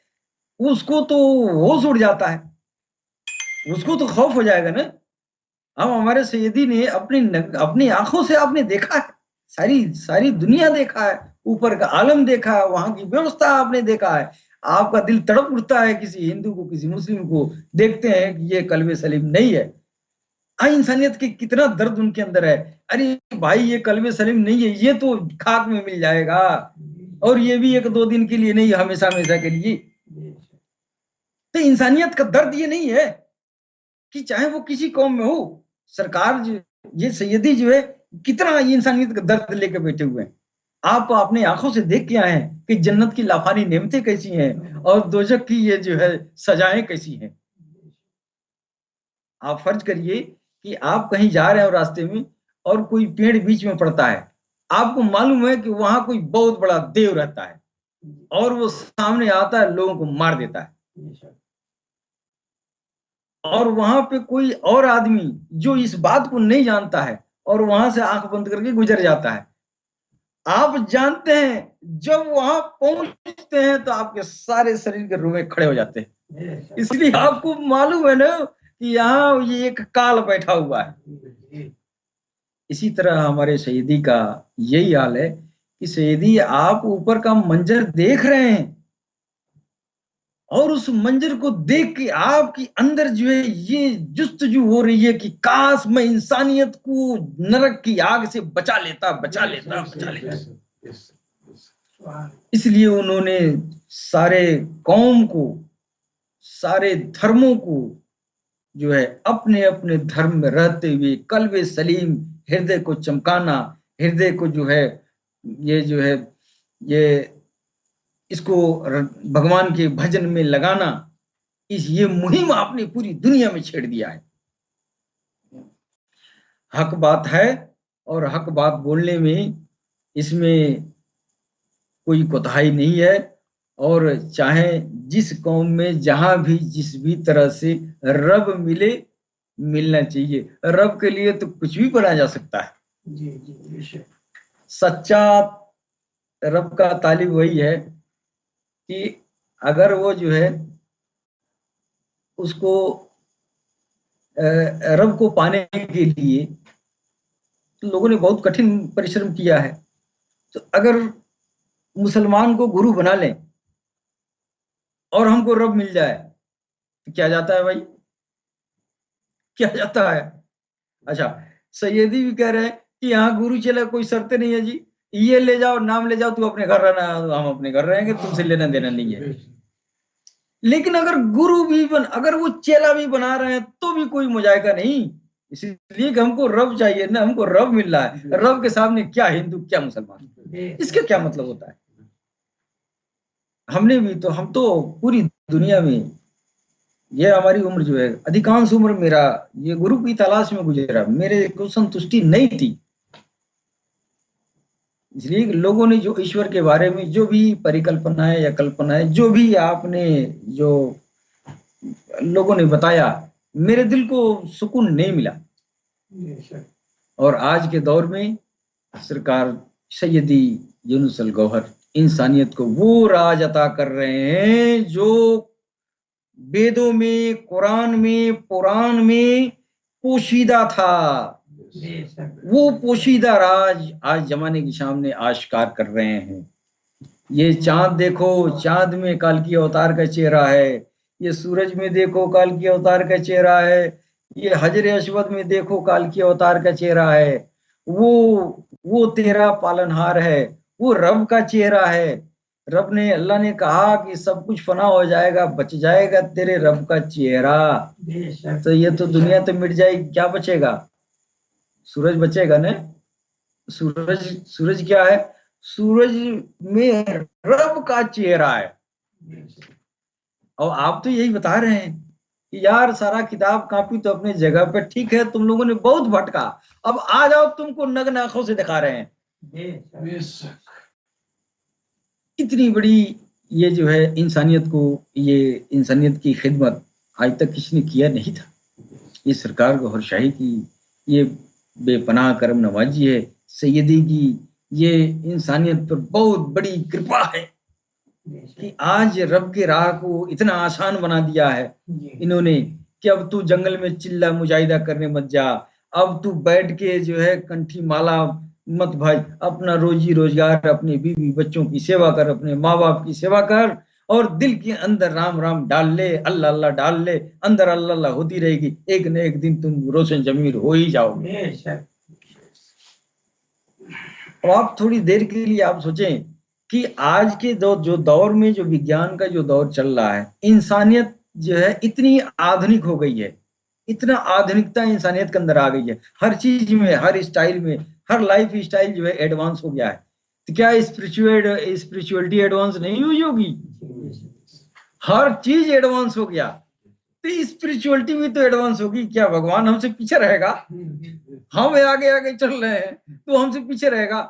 उसको तो होश उड़ जाता है, उसको तो खौफ हो जाएगा ना। हम हमारे सैयदी ने अपनी आंखों से आपने देखा है, सारी सारी दुनिया देखा है, ऊपर का आलम देखा है, वहां की व्यवस्था आपने देखा है। आपका दिल तड़प उठता है किसी हिंदू को, किसी मुस्लिम को देखते हैं कि ये कल्बे सलीम नहीं है। इंसानियत की कितना दर्द उनके अंदर है। अरे भाई ये कल्बे सलीम नहीं है, ये तो खाक में मिल जाएगा, और ये भी एक दो दिन के लिए नहीं, हमेशा हमेशा के लिए। तो इंसानियत का दर्द ये नहीं है कि चाहे वो किसी कौम में हो, सरकार जो ये सैयदी जो है कितना इंसानियत का दर्द लेके बैठे हुए हैं। आप अपने आंखों से देख के आए हैं कि जन्नत की लाफानी नेमतें कैसी हैं और दोजख की ये जो है सजाएं कैसी हैं। आप फर्ज करिए कि आप कहीं जा रहे हो रास्ते में और कोई पेड़ बीच में पड़ता है, आपको मालूम है कि वहां कोई बहुत बड़ा देव रहता है और वो सामने आता है, लोगों को मार देता है, और वहां पे कोई और आदमी जो इस बात को नहीं जानता है और वहां से आंख बंद करके गुजर जाता है। आप जानते हैं जब वहां पहुंचते हैं तो आपके सारे शरीर के रोए खड़े हो जाते हैं, इसलिए आपको मालूम है ना कि यहाँ ये एक काल बैठा हुआ है। इसी तरह हमारे शहीदी का यही हाल है कि शहीदी आप ऊपर का मंजर देख रहे हैं और उस मंजर को देख के आपके अंदर जो है ये जुस्तजू हो रही है कि काश मैं इंसानियत को नरक की आग से बचा लेता, बचा लेता, बचा लेता। इसलिए उन्होंने सारे कौम को, सारे धर्मों को जो है अपने अपने धर्म में रहते हुए कल्बे सलीम, हृदय को चमकाना, हृदय को जो है ये इसको भगवान के भजन में लगाना, ये मुहिम आपने पूरी दुनिया में छेड़ दिया है। हक बात है और हक बात बोलने में इसमें कोई कोताही नहीं है। और चाहे जिस कौम में जहां भी जिस भी तरह से रब मिले, मिलना चाहिए। रब के लिए तो कुछ भी बनाया जा सकता है। जी जी, सच्चा रब का तालिब वही है कि अगर वो जो है उसको रब को पाने के लिए तो लोगों ने बहुत कठिन परिश्रम किया है। तो अगर मुसलमान को गुरु बना लें और हमको रब मिल जाए तो क्या जाता है भाई, क्या जाता है? अच्छा, सैयदी भी कह रहे हैं कि यहाँ गुरु चला कोई शर्त नहीं है जी, ये ले जाओ, नाम ले जाओ, तू अपने घर रहना, हम अपने घर रहेंगे, तुमसे लेना देना नहीं है। लेकिन अगर गुरु भी अगर वो चेला भी बना रहे हैं तो भी कोई मुजायका नहीं, इसलिए कि हमको रब चाहिए ना, हमको रब मिल रहा है। रब के सामने क्या हिंदू क्या मुसलमान, इसका क्या मतलब होता है? हमने भी तो, हम तो पूरी दुनिया में, ये हमारी उम्र जो है, अधिकांश उम्र मेरा ये गुरु की तलाश में गुजरा, मेरे को संतुष्टि नहीं थी। इसलिए लोगों ने जो ईश्वर के बारे में जो भी परिकल्पनाएं या कल्पनाएं जो भी आपने जो लोगों ने बताया, मेरे दिल को सुकून नहीं मिला। और आज के दौर में सरकार सैयदी यूनुस अल गौहर इंसानियत को वो राज अता कर रहे हैं जो वेदों में, कुरान में, पुराण में पोशीदा था। वो पोशीदा राज आज जमाने के सामने आश्कार कर रहे हैं। ये चांद देखो, चांद में काल की अवतार का चेहरा है। ये सूरज में देखो, काल की अवतार का चेहरा है। ये हजर अस्वद में देखो, काल की अवतार का चेहरा है। वो तेरा पालनहार है, वो रब का चेहरा है। रब ने, अल्लाह ने कहा कि सब कुछ फना हो जाएगा, बच जाएगा तेरे रब का चेहरा। तो ये तो दुनिया तो मिट जाएगी, क्या बचेगा? सूरज बचेगा ना। सूरज क्या है? सूरज में रब का चेहरा है। और आप तो यही बता रहे हैं कि यार सारा किताब कापी तो अपने जगह पे ठीक है, तुम लोगों ने बहुत भटका, अब आ जाओ, तुमको नग्न आंखों से दिखा रहे हैं। इतनी बड़ी ये जो है इंसानियत को, ये इंसानियत की खिदमत आज तक किसी ने किया नहीं था। ये सरकार गौहर शाही की ये बेपनाह करम नवाजी है, सैयदी की ये इंसानियत पर बहुत बड़ी कृपा है कि आज रब के राह को इतना आसान बना दिया है इन्होंने कि अब तू जंगल में चिल्ला मुजाहिदा करने मत जा, अब तू बैठ के जो है कंठी माला मत भाई, अपना रोजी रोजगार, अपने बीवी बच्चों की सेवा कर, अपने माँ बाप की सेवा कर, और दिल के अंदर राम राम डाल ले, अल्लाह अल्लाह डाल ले, अंदर अल्लाह अल्लाह होती रहेगी, एक न एक दिन तुम रोशन जमीर हो ही जाओगे। अब आप थोड़ी देर के लिए आप सोचें कि आज के जो दौर में, जो विज्ञान का जो दौर चल रहा है, इंसानियत जो है इतनी आधुनिक हो गई है, इतना आधुनिकता इंसानियत के अंदर आ गई है, हर चीज में, हर स्टाइल में, हर लाइफ स्टाइल जो है एडवांस हो गया है। तो क्या स्पिरिचुअलिटी एडवांस नहीं हुई होगी? हर चीज एडवांस हो गया, तो स्पिरिचुअलिटी भी तो एडवांस होगी। क्या भगवान हमसे पीछे रहेगा? हम आगे आगे चल रहे हैं तो हमसे पीछे रहेगा?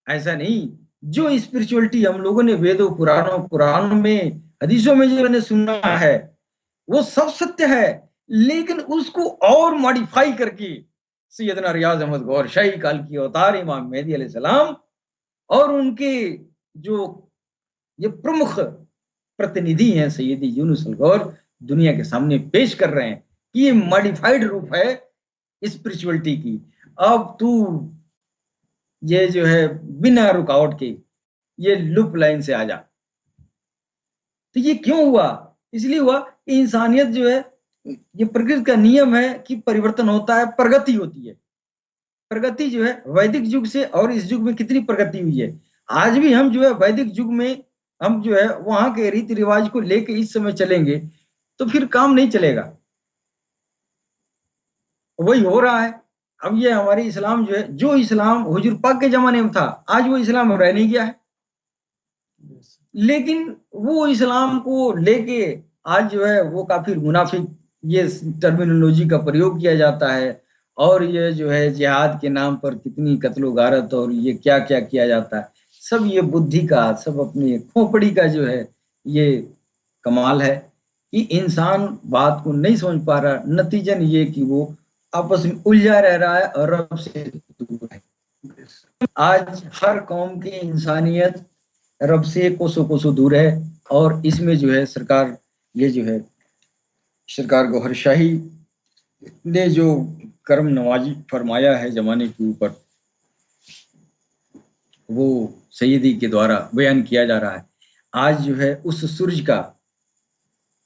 ऐसा नहीं। जो स्पिरिचुअलिटी हम लोगों ने वेदों, पुराणों, कुरान में, हदीसों में जो मैंने सुना है, वो सब सत्य है, लेकिन उसको और मॉडिफाई करके सैयदना रियाज अहमद गौहर शाही, काल की अवतार इमाम मेहदी अलैहिस्सलाम, और उनके जो ये प्रमुख प्रतिनिधि हैं सैयदी यूनुस अल गौहर, दुनिया के सामने पेश कर रहे हैं कि ये मॉडिफाइड रूप है स्पिरिचुअलिटी की। अब तू ये जो है बिना रुकावट के ये लुप लाइन से आ जा। तो ये क्यों हुआ? इसलिए हुआ कि इंसानियत जो है, ये प्रकृति का नियम है कि परिवर्तन होता है, प्रगति होती है। प्रगति जो है वैदिक युग से और इस युग में कितनी प्रगति हुई है। आज भी हम जो है वैदिक युग में हम जो है वहां के रीति रिवाज को लेके इस समय चलेंगे तो फिर काम नहीं चलेगा। वही हो रहा है। अब ये हमारी इस्लाम जो है, जो इस्लाम हुजूर पाक के जमाने में था, आज वो इस्लाम रह नहीं गया है। लेकिन वो इस्लाम को लेके आज जो है वो काफी मुनाफिक ये टर्मिनोलॉजी का प्रयोग किया जाता है, और ये जो है जिहाद के नाम पर कितनी कत्लो गारत और ये क्या क्या किया जाता है, सब ये बुद्धि का, सब अपनी खोपड़ी का जो है ये कमाल है कि इंसान बात को नहीं समझ पा रहा। नतीजन ये कि वो आपस में उलझा रह रहा है और रब से दूर है। आज हर कौम की इंसानियत रब से कोसों कोसों दूर है, और इसमें जो है सरकार, ये जो है सरकार गौहर शाही ने जो करम नवाजी फरमाया है जमाने के ऊपर, वो सैयदी के द्वारा बयान किया जा रहा है। आज जो है उस सूरज का,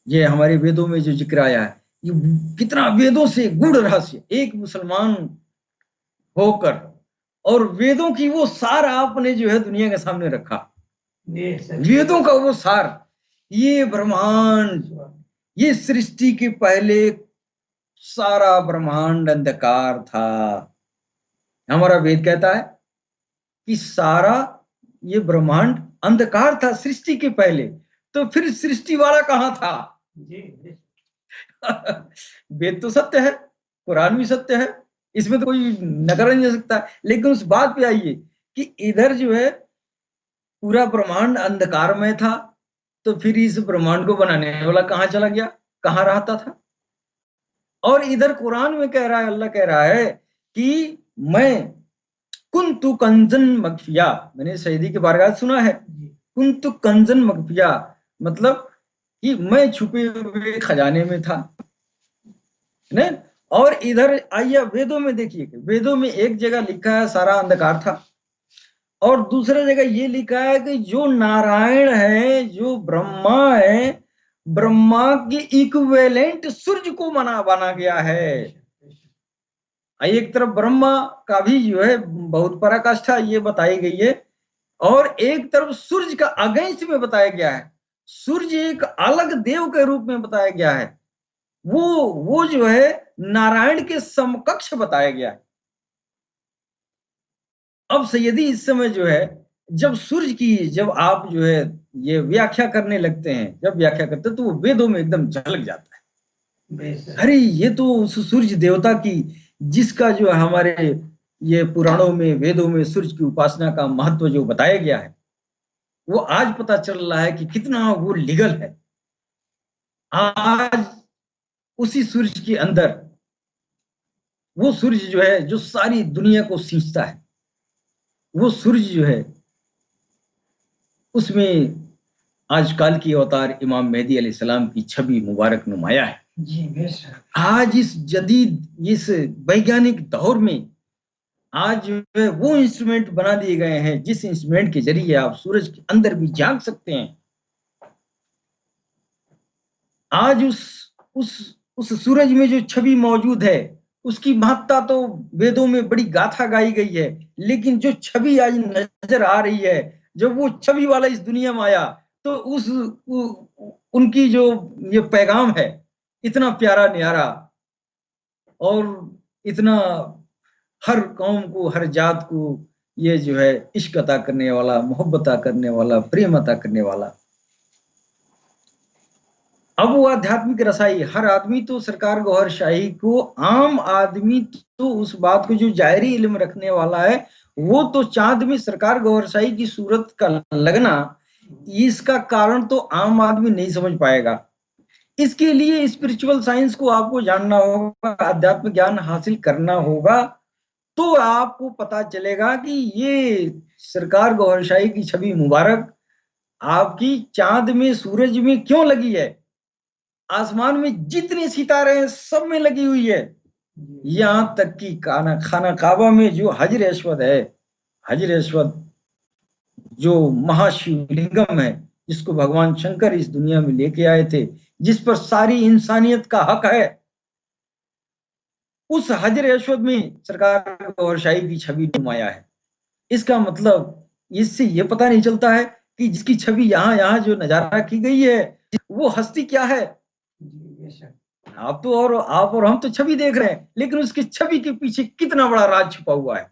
ये हमारे वेदों में जो जिक्र आया है, ये कितना वेदों से गूढ़ रहस्य, एक मुसलमान होकर और वेदों की वो सार आपने जो है दुनिया के सामने रखा, वेदों का वो सार, ये ब्रह्मांड, ये सृष्टि के पहले सारा ब्रह्मांड अंधकार था। हमारा वेद कहता है कि सारा ये ब्रह्मांड अंधकार था सृष्टि के पहले, तो फिर सृष्टि वाला कहाँ था? वेद तो सत्य है, कुरान भी सत्य है, इसमें तो कोई नकार नहीं जा सकता। लेकिन उस बात पे आइए कि इधर जो है पूरा ब्रह्मांड अंधकार में था, तो फिर इस ब्रह्मांड को बनाने वाला कहाँ चला गया, कहाँ रहता था? और इधर कुरान में कह रहा है, अल्लाह कह रहा है कि मैं कुंतु कंजन मखफिया, मैंने सईदी के बारगात सुना है, कुंतु कंजन मखफिया मतलब कि मैं छुपे हुए खजाने में था ने। और इधर आइए वेदों में देखिए, वेदों में एक जगह लिखा है सारा अंधकार था, और दूसरे जगह ये लिखा है कि जो नारायण है, जो ब्रह्मा है, ब्रह्मा के इक्विवेलेंट सूर्य को बना गया है। एक तरफ ब्रह्मा का भी जो है बहुत पराकाष्ठा ये बताई गई है, और एक तरफ सूर्य का अगेंस्ट में बताया गया है। सूर्य एक अलग देव के रूप में बताया गया है, वो जो है नारायण के समकक्ष बताया गया है। अब सैयदी इस समय जो है जब सूर्य की, जब आप जो है ये व्याख्या करने लगते हैं, जब व्याख्या करते हैं तो वो वेदों में एकदम झलक जाता है। अरे ये तो उस सूर्य देवता की, जिसका जो है हमारे ये पुराणों में, वेदों में सूर्य की उपासना का महत्व जो बताया गया है, वो आज पता चल रहा है कि कितना वो लीगल है। आज उसी सूर्य के अंदर वो सूर्य जो है जो सारी दुनिया को सींचता है, वो सूर्य जो है उसमें आज काल की अवतार इमाम मेहदी अलैहिस्सलाम की छवि मुबारक नुमाया है। जी, आज इस जदीद, इस वैज्ञानिक दौर में आज जो है वो इंस्ट्रूमेंट बना दिए गए हैं, जिस इंस्ट्रूमेंट के जरिए आप सूरज के अंदर भी झांक सकते हैं। आज उस सूरज में जो छवि मौजूद है, उसकी महत्ता तो वेदों में बड़ी गाथा गाई गई है, लेकिन जो छवि आज नजर आ रही है, जब वो छवि वाला इस दुनिया में आया, तो उनकी जो ये पैगाम है, इतना प्यारा न्यारा, और इतना हर कौम को, हर जात को ये जो है इश्क अता करने वाला, मोहब्बत अता करने वाला, प्रेम अता करने वाला। अब वो आध्यात्मिक रसाई, हर आदमी तो सरकार गौहर शाही को, आम आदमी तो उस बात को जो जायरी इल्म रखने वाला है, वो तो चांद में सरकार गौहर शाही की सूरत का लगना, इसका कारण तो आम आदमी नहीं समझ पाएगा। इसके लिए स्पिरिचुअल साइंस को आपको जानना होगा, आध्यात्म ज्ञान हासिल करना होगा, तो आपको पता चलेगा कि ये सरकार गौहर शाही की छवि मुबारक आपकी चांद में, सूरज में क्यों लगी है, आसमान में जितने सितारे हैं सब में लगी हुई है। यहां तक कि खाना काबा में जो हजर अस्वद है, हजर अस्वद जो महाशिवलिंगम है, जिसको भगवान शंकर इस दुनिया में लेके आए थे, जिस पर सारी इंसानियत का हक है, उस हजर अस्वद में सरकार गौहर शाही की छवि नुमाया है। इसका मतलब इससे ये पता नहीं चलता है कि जिसकी छवि यहाँ जो नजारा की गई है, वो हस्ती क्या है। आप और हम तो छवि देख रहे हैं, लेकिन उसकी छवि के पीछे कितना बड़ा राज छुपा हुआ है।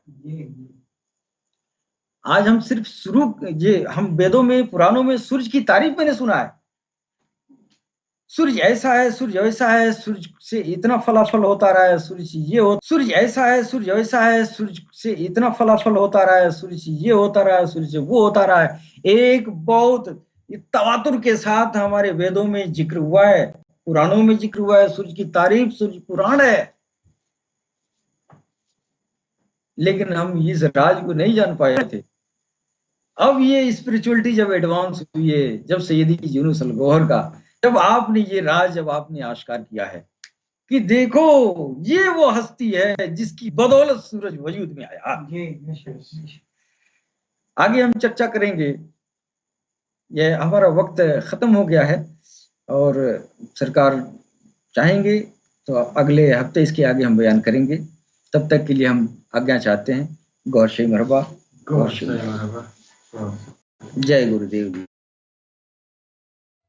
आज हम सिर्फ हम वेदों में, पुराणों में सूरज की तारीफ मैंने सुना है, सूर्य ऐसा है, सूर्य वैसा है, सूर्य से इतना फलाफल होता रहा है, सूर्य से ये हो, सूर्य ऐसा है, सूर्य वैसा है, सूर्य से इतना फलाफल होता रहा है, सूर्य से ये होता रहा है, सूर्य से वो होता रहा है। एक बहुत तवातुर के साथ हमारे वेदों में जिक्र हुआ है, पुराणों में जिक्र हुआ है, सूर्य की तारीफ सूर्य पुराण है। लेकिन हम इस राज को नहीं जान पाए थे। अब ये स्पिरिचुअलिटी जब एडवांस हुई है, जब सैयदी यूनुस अल गौहर का, जब आपने ये राज जब आपने आविष्कार किया है कि देखो ये वो हस्ती है जिसकी बदौलत सूरज वजूद में आया। आगे हम चर्चा करेंगे। यह हमारा वक्त खत्म हो गया है और सरकार चाहेंगे तो अगले हफ्ते इसके आगे हम बयान करेंगे। तब तक के लिए हम आज्ञा चाहते हैं। गौर से मरहबा, गौर से मरहबा। जय गुरुदेव जी।